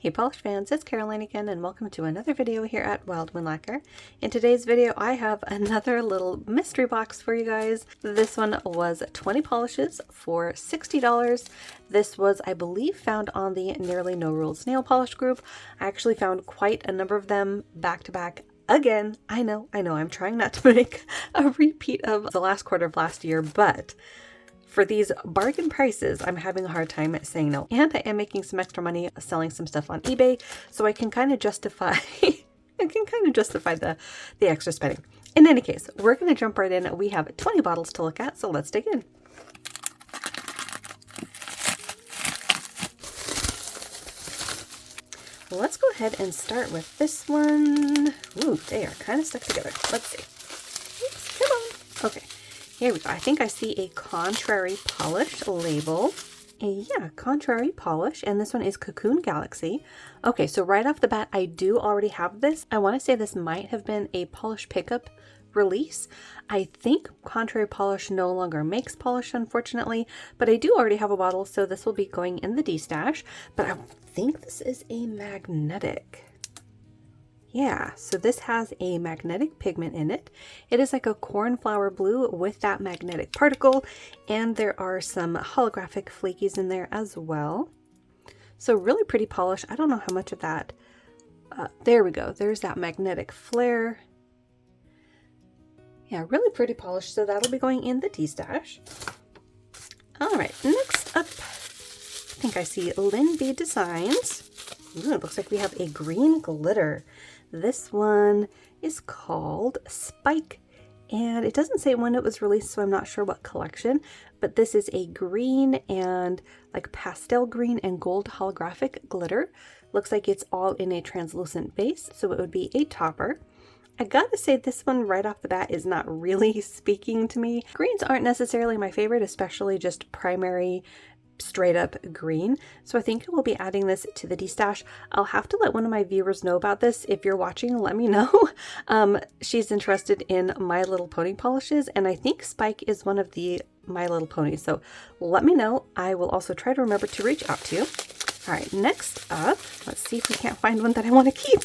Hey polish fans, it's Caroline again and welcome to another video here at Wild Moon Lacquer. In today's video I have another little mystery box for you guys. This one was 20 polishes for $60. This was, I believe, found on the Nearly No Rules nail polish group. I actually found quite a number of them back to back. Again, I know, I'm trying not to make a repeat of the last quarter of last year, but for these bargain prices, I'm having a hard time saying no. And I am making some extra money selling some stuff on eBay, so I can kind of justify the extra spending. In any case, we're going to jump right in. We have 20 bottles to look at, so let's dig in. Let's go ahead and start with this one. Ooh, they are kind of stuck together. Let's see. Oops, come on. Okay. Here we go. I think I see a Contrary Polish label. Yeah, Contrary Polish, and this one is Cocoon Galaxy. Okay, so right off the bat, I do already have this. I want to say this might have been a polish pickup release. I think Contrary Polish no longer makes polish, unfortunately, but I do already have a bottle, so this will be going in the D-stash. But I think this is a magnetic. Yeah, so this has a magnetic pigment in it. It is like a cornflower blue with that magnetic particle, and there are some holographic flakies in there as well. So really pretty polish. I don't know how much of that. There we go. There's that magnetic flare. Yeah, really pretty polish. So that'll be going in the D-stash. All right, next up, I think I see Lynn B Designs. Ooh, it looks like we have a green glitter. This one is called Spike, and it doesn't say when it was released, so I'm not sure what collection, but this is a green and like pastel green and gold holographic glitter. Looks like it's all in a translucent base, so it would be a topper. I gotta say this one right off the bat is not really speaking to me. Greens aren't necessarily my favorite, especially just primary straight up green, so I think I will be adding this to the D-stash. I'll have to let one of my viewers know about this. If you're watching, let me know. She's interested in My Little Pony polishes, and I think Spike is one of the My Little Ponies, so let me know. I will also try to remember to reach out to you. All right, next up, let's see if we can't find one that I want to keep.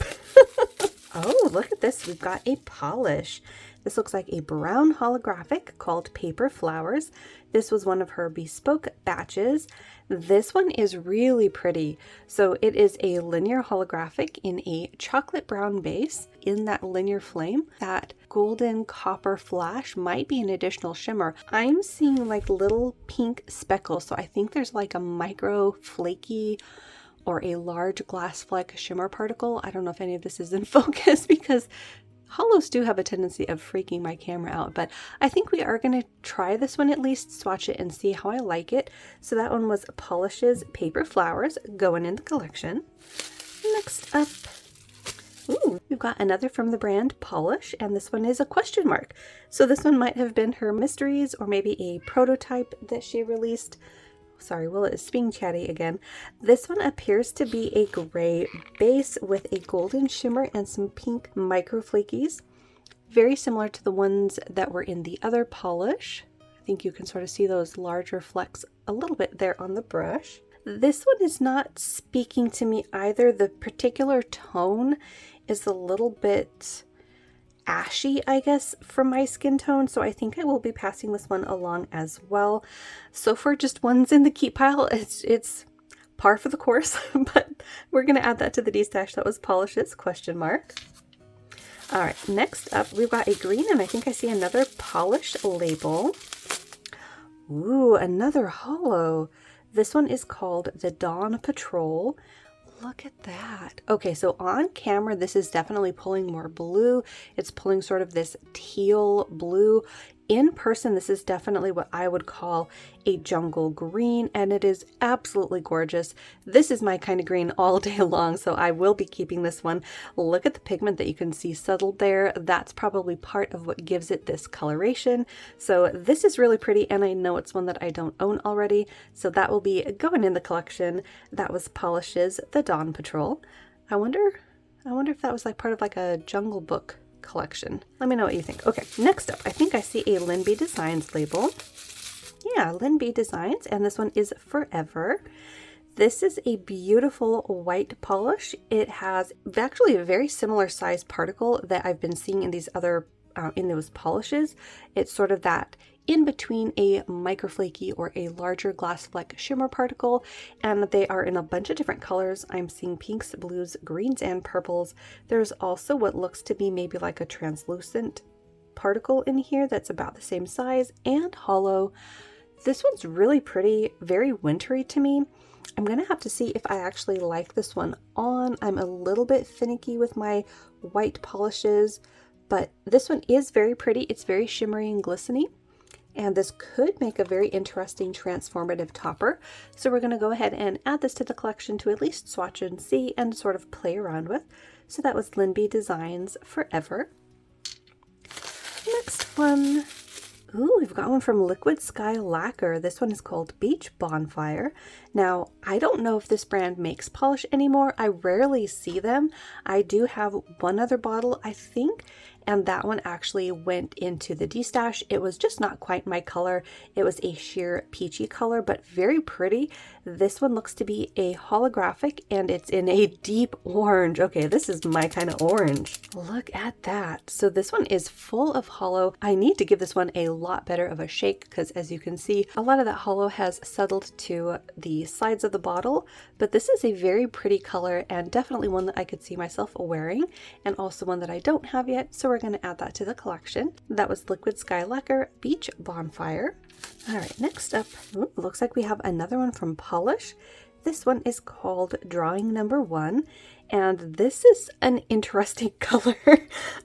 Oh, look at this. We've got a polish. This looks like a brown holographic called Paper Flowers. This was one of her bespoke batches. This one is really pretty. So it is a linear holographic in a chocolate brown base in that linear flame. That golden copper flash might be an additional shimmer. I'm seeing like little pink speckles. So I think there's like a micro flaky or a large glass fleck shimmer particle. I don't know if any of this is in focus because holos do have a tendency of freaking my camera out, but I think we are going to try this one at least, swatch it and see how I like it. So that one was Polish's Paper Flowers, going in the collection. Next up, ooh, we've got another from the brand Polish, and this one is a question mark. So this one might have been her mysteries or maybe a prototype that she released. Sorry, Will is being chatty again. This one appears to be a gray base with a golden shimmer and some pink micro flakies. Very similar to the ones that were in the other polish. I think you can sort of see those larger flecks a little bit there on the brush. This one is not speaking to me either. The particular tone is a little bit ashy, I guess, from my skin tone, so I think I will be passing this one along as well. So for just ones in the keep pile, it's par for the course, but we're going to add that to the D-stash. That was Polish's question mark. All right, next up we've got a green, and I think I see another Polish label. Ooh, another holo. This one is called the Dawn Patrol. Look at that. Okay, so on camera, this is definitely pulling more blue. It's pulling sort of this teal blue. In person, this is definitely what I would call a jungle green, and it is absolutely gorgeous. This is my kind of green all day long, so I will be keeping this one. Look at the pigment that you can see settled there. That's probably part of what gives it this coloration. So this is really pretty, and I know it's one that I don't own already, so that will be going in the collection. That was Polish's The Dawn Patrol. I wonder if that was like part of like a Jungle Book collection. Let me know what you think. Okay, next up, I think I see a Lynn B Designs label. Yeah, Lynn B Designs, and this one is Forever. This is a beautiful white polish. It has actually a very similar size particle that I've been seeing in these other in those polishes. It's sort of that in between a microflaky or a larger glass fleck shimmer particle, and they are in a bunch of different colors. I'm seeing pinks, blues, greens, and purples. There's also what looks to be maybe like a translucent particle in here that's about the same size and hollow. This one's really pretty, very wintry to me. I'm gonna have to see if I actually like this one on. I'm a little bit finicky with my white polishes, but this one is very pretty. It's very shimmery and glistening, and this could make a very interesting transformative topper. So we're gonna go ahead and add this to the collection to at least swatch and see and sort of play around with. So that was Lynn B Designs Forever. Next one. Ooh, we've got one from Liquid Sky Lacquer. This one is called Beach Bonfire. Now, I don't know if this brand makes polish anymore. I rarely see them. I do have one other bottle, I think, and that one actually went into the destash. It was just not quite my color. It was a sheer peachy color, but very pretty. This one looks to be a holographic, and it's in a deep orange. Okay, this is my kind of orange. Look at that. So this one is full of hollow. I need to give this one a lot better of a shake because, as you can see, a lot of that hollow has settled to the sides of the bottle, but this is a very pretty color and definitely one that I could see myself wearing, and also one that I don't have yet, so we're going to add that to the collection. That was Liquid Sky Lacquer Beach Bonfire. All right, next up, looks like we have another one from Polish. This one is called Drawing Number 1, and this is an interesting color.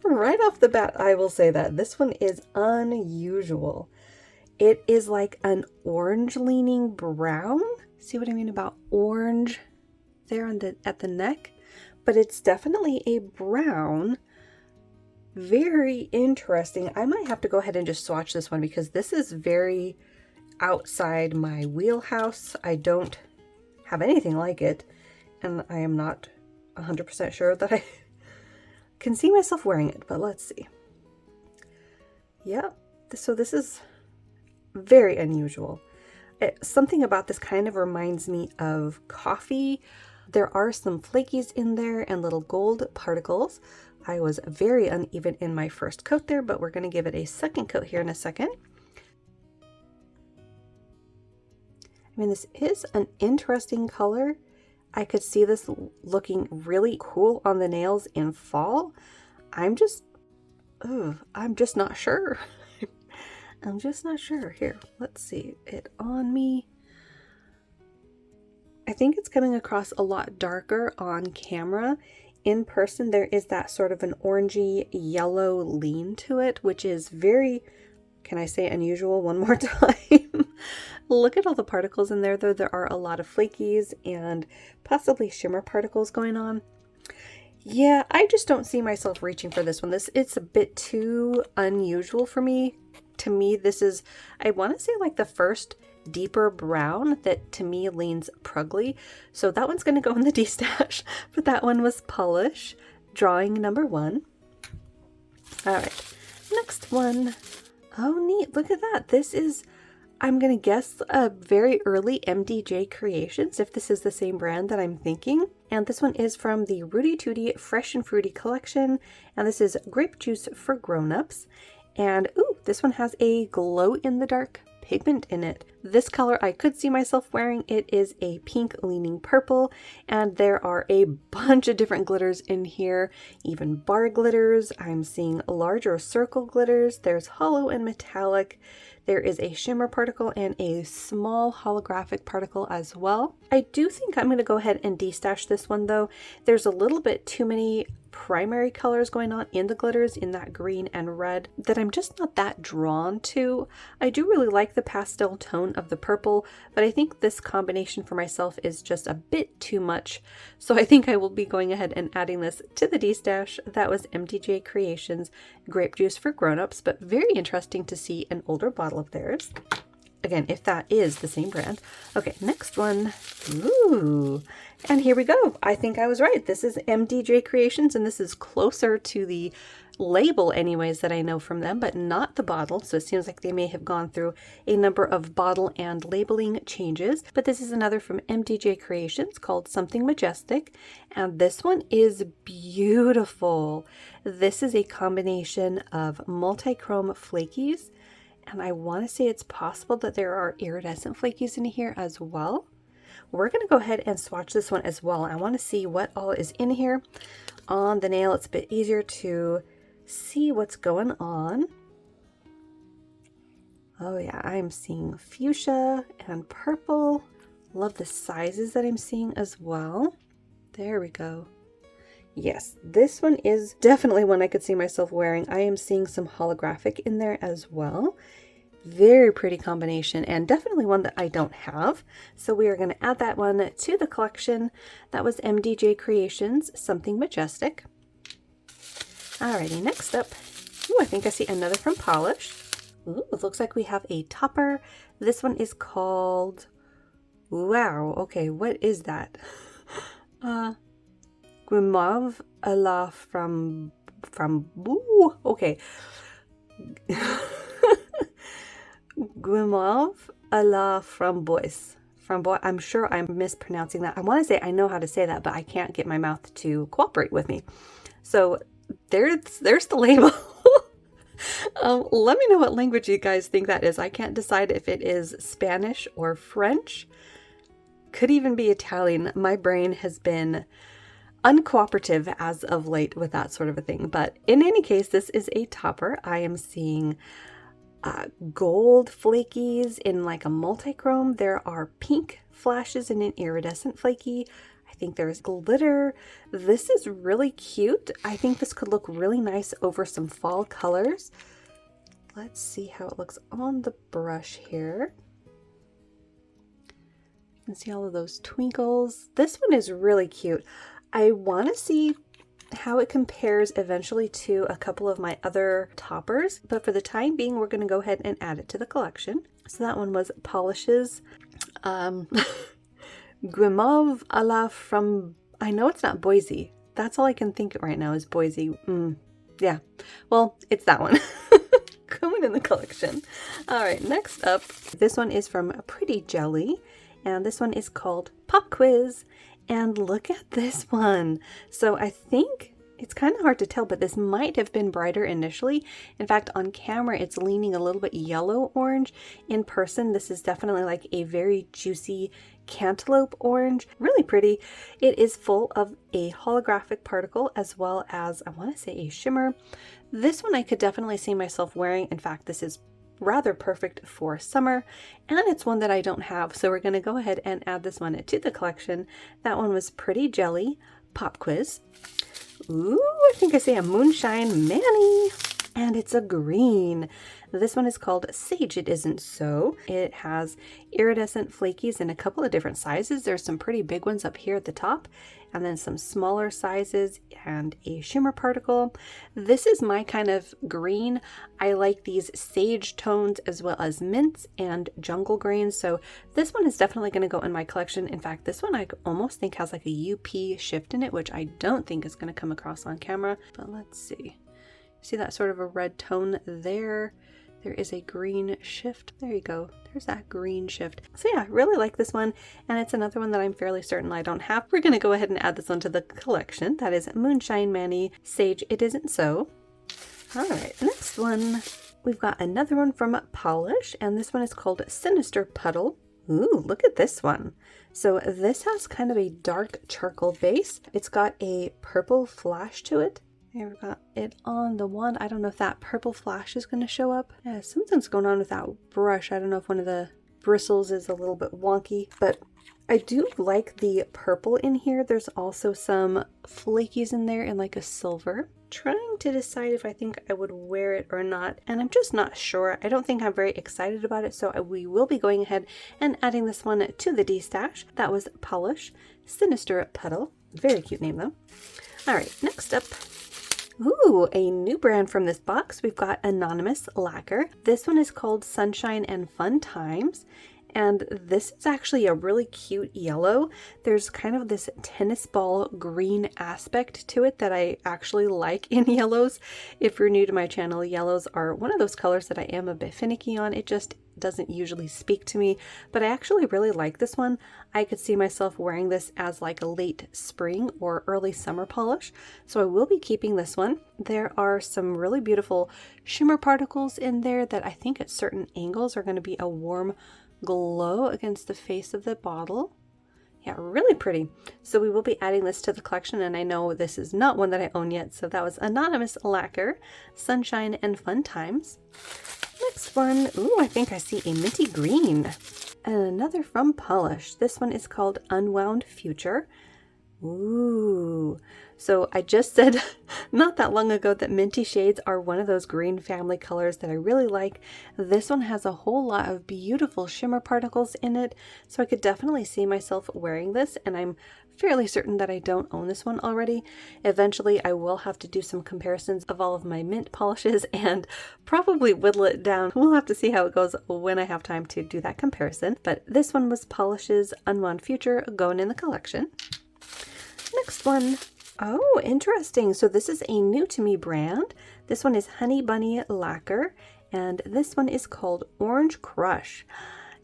Right off the bat, I will say that this one is unusual. It is like an orange leaning brown. See what I mean about orange there on at the neck? But it's definitely a brown. Very interesting. I might have to go ahead and just swatch this one because this is very outside my wheelhouse. I don't have anything like it, and I am not 100% sure that I can see myself wearing it, but let's see. Yeah, so this is very unusual. Something about this kind of reminds me of coffee. There are some flakies in there and little gold particles. I was very uneven in my first coat there, but we're going to give it a second coat here in a second. I mean, this is an interesting color. I could see this looking really cool on the nails in fall. I'm just not sure. I'm just not sure. Here, let's see it on me. I think it's coming across a lot darker on camera. In person, there is that sort of an orangey yellow lean to it, which is very, can I say unusual one more time? Look at all the particles in there, though. There are a lot of flakies and possibly shimmer particles going on. Yeah, I just don't see myself reaching for this one. It's a bit too unusual for me. To me, this is, I want to say like the first deeper brown that to me leans prugly. So that one's going to go in the destash, but that one was Polish, Drawing Number 1. All right, next one. Oh, neat. Look at that. This is, I'm going to guess, a very early MDJ Creations, if this is the same brand that I'm thinking. And this one is from the Rudy Tooty Fresh and Fruity collection. And this is Grape Juice for Grown-Ups. And ooh, this one has a glow-in-the-dark pigment in it. This color I could see myself wearing. It is a pink leaning purple, and there are a bunch of different glitters in here, even bar glitters. I'm seeing larger circle glitters. There's hollow and metallic. There is a shimmer particle and a small holographic particle as well. I do think I'm going to go ahead and destash this one though. There's a little bit too many primary colors going on in the glitters in that green and red that I'm just not that drawn to. I do really like the pastel tone of the purple, but I think this combination for myself is just a bit too much. So I think I will be going ahead and adding this to the destash. That was MDJ Creations Grape Juice for Grown-Ups, but very interesting to see an older bottle of theirs. again, if that is the same brand. Okay, next one. Ooh, and here we go. I think I was right. This is MDJ Creations, and this is closer to the label anyways that I know from them, but not the bottle. So it seems like they may have gone through a number of bottle and labeling changes. But this is another from MDJ Creations called Something Majestic, and this one is beautiful. This is a combination of multi-chrome flakies, and I want to say it's possible that there are iridescent flakies in here as well. We're going to go ahead and swatch this one as well. I want to see what all is in here. On the nail, it's a bit easier to see what's going on. Oh yeah, I'm seeing fuchsia and purple. Love the sizes that I'm seeing as well. There we go. Yes, this one is definitely one I could see myself wearing. I am seeing some holographic in there as well. Very pretty combination, and definitely one that I don't have. So we are going to add that one to the collection. That was MDJ Creations, Something Majestic. Alrighty, next up. Ooh, I think I see another from Polish. Ooh, it looks like we have a topper. This one is called... Wow, okay, what is that? Guimauve a la from ooh, okay. Guimauve a la framboise. I'm sure I'm mispronouncing that. I want to say I know how to say that, but I can't get my mouth to cooperate with me. So there's the label. Let me know what language you guys think that is. I can't decide if it is Spanish or French. Could even be Italian. My brain has been uncooperative as of late with that sort of a thing. But in any case, this is a topper. I am seeing gold flakies in like a multi-chrome. There are pink flashes in an iridescent flaky. I think there's glitter. This is really cute. I think this could look really nice over some fall colors. Let's see how it looks on the brush here. You can see all of those twinkles. This one is really cute. I want to see how it compares eventually to a couple of my other toppers, but for the time being, we're going to go ahead and add it to the collection. So that one was Polish's Guimauve a la from, I know it's not Boise. That's all I can think of right now is Boise. Yeah, well, it's that one. Coming in the collection. All right, next up, this one is from Pretty Jelly, and this one is called Pop Quiz. And look at this one. So I think it's kind of hard to tell, but this might have been brighter initially. In fact, on camera, it's leaning a little bit yellow orange. In person, this is definitely like a very juicy cantaloupe orange. Really pretty. It is full of a holographic particle as well as, I want to say, a shimmer. This one I could definitely see myself wearing. In fact, this is rather perfect for summer, and it's one that I don't have, so we're going to go ahead and add this one to the collection. That one was Pretty Jelly Pop Quiz. Ooh, I think I say a Moonshine Manny, and it's a green. This one is called Sage It Isn't So. It has iridescent flakies in a couple of different sizes. There's some pretty big ones up here at the top, and then some smaller sizes and a shimmer particle. This is my kind of green. I like these sage tones as well as mints and jungle greens. So this one is definitely going to go in my collection. In fact, this one I almost think has like a UP shift in it, which I don't think is going to come across on camera. But let's see. See that sort of a red tone there? There is a green shift. There you go. There's that green shift. So yeah, I really like this one. And it's another one that I'm fairly certain I don't have. We're going to go ahead and add this one to the collection. That is Moonshine Manny Sage It Isn't So. All right, next one. We've got another one from Polish. And this one is called Sinister Petal. Ooh, look at this one. So this has kind of a dark charcoal base. It's got a purple flash to it. Here we've got it on the wand. I don't know if that purple flash is going to show up. Yeah, something's going on with that brush. I don't know if one of the bristles is a little bit wonky, but I do like the purple in here. There's also some flakies in there in like a silver. Trying to decide if I think I would wear it or not, and I'm just not sure. I don't think I'm very excited about it, so we will be going ahead and adding this one to the D-stash. That was Polish Sinister Petal. Very cute name though. All right, next up. Ooh, a new brand from this box. We've got Anonymous Lacquer. This one is called Sunshine and Fun Times. And this is actually a really cute yellow. There's kind of this tennis ball green aspect to it that I actually like in yellows. If you're new to my channel, yellows are one of those colors that I am a bit finicky on. It just doesn't usually speak to me, but I actually really like this one. I could see myself wearing this as like a late spring or early summer polish, so I will be keeping this one. There are some really beautiful shimmer particles in there that I think at certain angles are going to be a warm glow against the face of the bottle. Yeah, really pretty. So we will be adding this to the collection, and I know this is not one that I own yet, so that was Anonymous Lacquer, Sunshine and Fun Times. Next one, ooh, I think I see a minty green. And another from Polish. This one is called Unwound Future. Ooh, so I just said not that long ago that minty shades are one of those green family colors that I really like. This one has a whole lot of beautiful shimmer particles in it, so I could definitely see myself wearing this, and I'm fairly certain that I don't own this one already. Eventually I will have to do some comparisons of all of my mint polishes and probably whittle it down. We'll have to see how it goes when I have time to do that comparison, but this one was Polish's Unwound Future, going in the collection. Next one. Oh, interesting. So this is a new to me brand. This one is Honey Bunny Lacquer, and this one is called Orange Crush.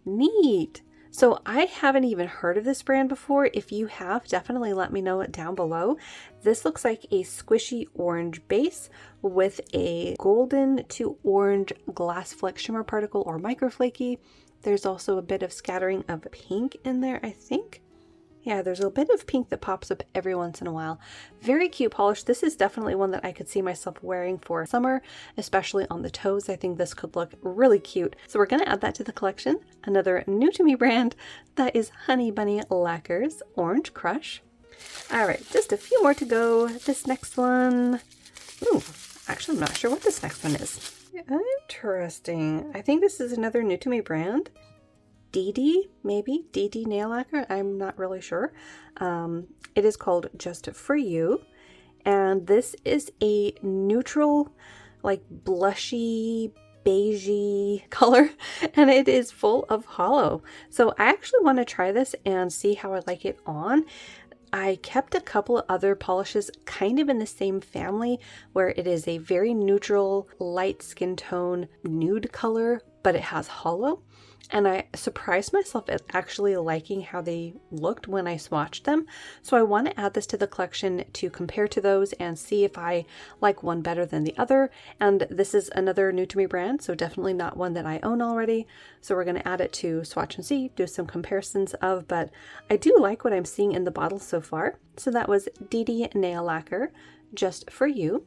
Neat. So I haven't even heard of this brand before. If you have, definitely let me know it down below. This looks like a squishy orange base with a golden to orange glass fleck shimmer particle or microflaky. There's also a bit of scattering of pink in there, I think. Yeah, there's a bit of pink that pops up every once in a while. Very cute polish. This is definitely one that I could see myself wearing for summer, especially on the toes. I think this could look really cute. So we're going to add that to the collection. Another new to me brand, that is Honey Bunny Lacquer's Orange Crush. All right, just a few more to go. This next one, ooh, actually I'm not sure what this next one is. Interesting. I think this is another new to me brand. DD, maybe DD nail lacquer, I'm not really sure. It is called Just For You, and this is a neutral, like blushy beigey color, and it is full of hollow. So I actually want to try this and see how I like it on. I kept a couple of other polishes kind of in the same family where it is a very neutral light skin tone nude color, but it has hollow. And I surprised myself at actually liking how they looked when I swatched them. So I want to add this to the collection to compare to those and see if I like one better than the other. And this is another new to me brand, so definitely not one that I own already. So we're going to add it to swatch and see, do some comparisons of, but I do like what I'm seeing in the bottle so far. So that was DD Nail Lacquer, Just For You.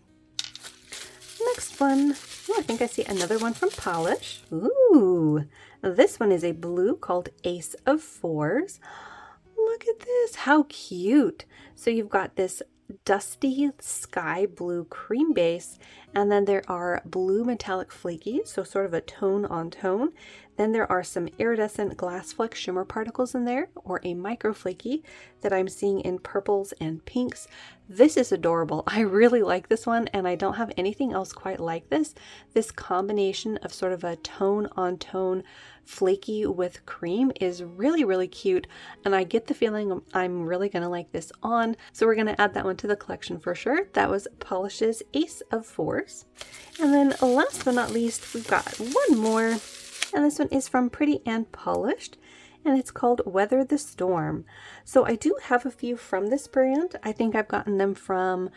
Next one, oh, I think I see another one from Polish. Ooh, this one is a blue called Ace of Fours. Look at this, how cute. So you've got this dusty sky blue cream base, and then there are blue metallic flaky, so sort of a tone on tone. Then there are some iridescent glass fleck shimmer particles in there, or a micro flaky that I'm seeing in purples and pinks. This is adorable. I really like this one, and I don't have anything else quite like this. This combination of sort of a tone on tone flaky with cream is really, really cute, and I get the feeling I'm really going to like this on, so we're going to add that one to the collection for sure. That was Polish's Ace of Fours. And then last but not least, we've got one more, and this one is from Pretty and Polished, and it's called Weather the Storm. So I do have a few from this brand. I think I've gotten them from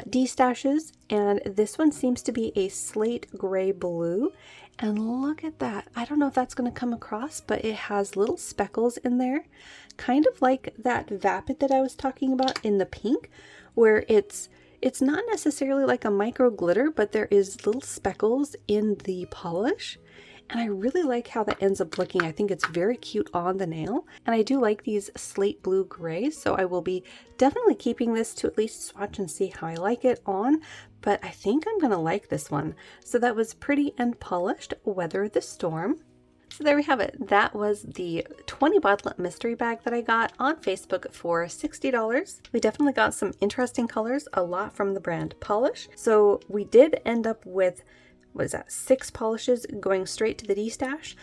D-Stashes, and this one seems to be a slate gray blue. And look at that. I don't know if that's going to come across, but it has little speckles in there, kind of like that Vapid that I was talking about in the pink, where it's not necessarily like a micro glitter, but there is little speckles in the polish. And I really like how that ends up looking. I think it's very cute on the nail. And I do like these slate blue grays, so I will be definitely keeping this to at least swatch and see how I like it on. But I think I'm going to like this one. So that was Pretty and Polished, Weather the Storm. So there we have it. That was the 20 bottle mystery bag that I got on Facebook for $60. We definitely got some interesting colors, a lot from the brand Polish. So we did end up with, what is that, 6 polishes going straight to the D-stash,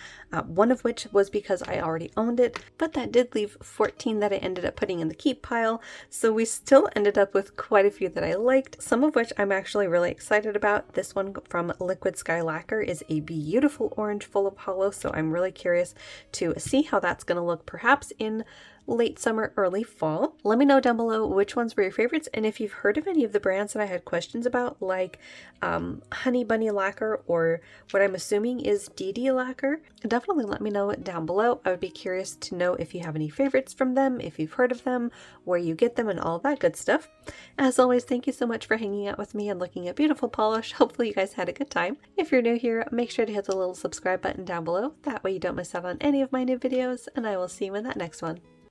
one of which was because I already owned it, but that did leave 14 that I ended up putting in the keep pile, so we still ended up with quite a few that I liked, some of which I'm actually really excited about. This one from Liquid Sky Lacquer is a beautiful orange full of hollow, so I'm really curious to see how that's going to look perhaps in late summer, early fall. Let me know down below which ones were your favorites, and if you've heard of any of the brands that I had questions about, like Honey Bunny Lacquer, or what I'm assuming is DD Lacquer, definitely let me know down below. I would be curious to know if you have any favorites from them, if you've heard of them, where you get them, and all that good stuff. As always, thank you so much for hanging out with me and looking at beautiful polish. Hopefully you guys had a good time. If you're new here, make sure to hit the little subscribe button down below. That way you don't miss out on any of my new videos, and I will see you in that next one.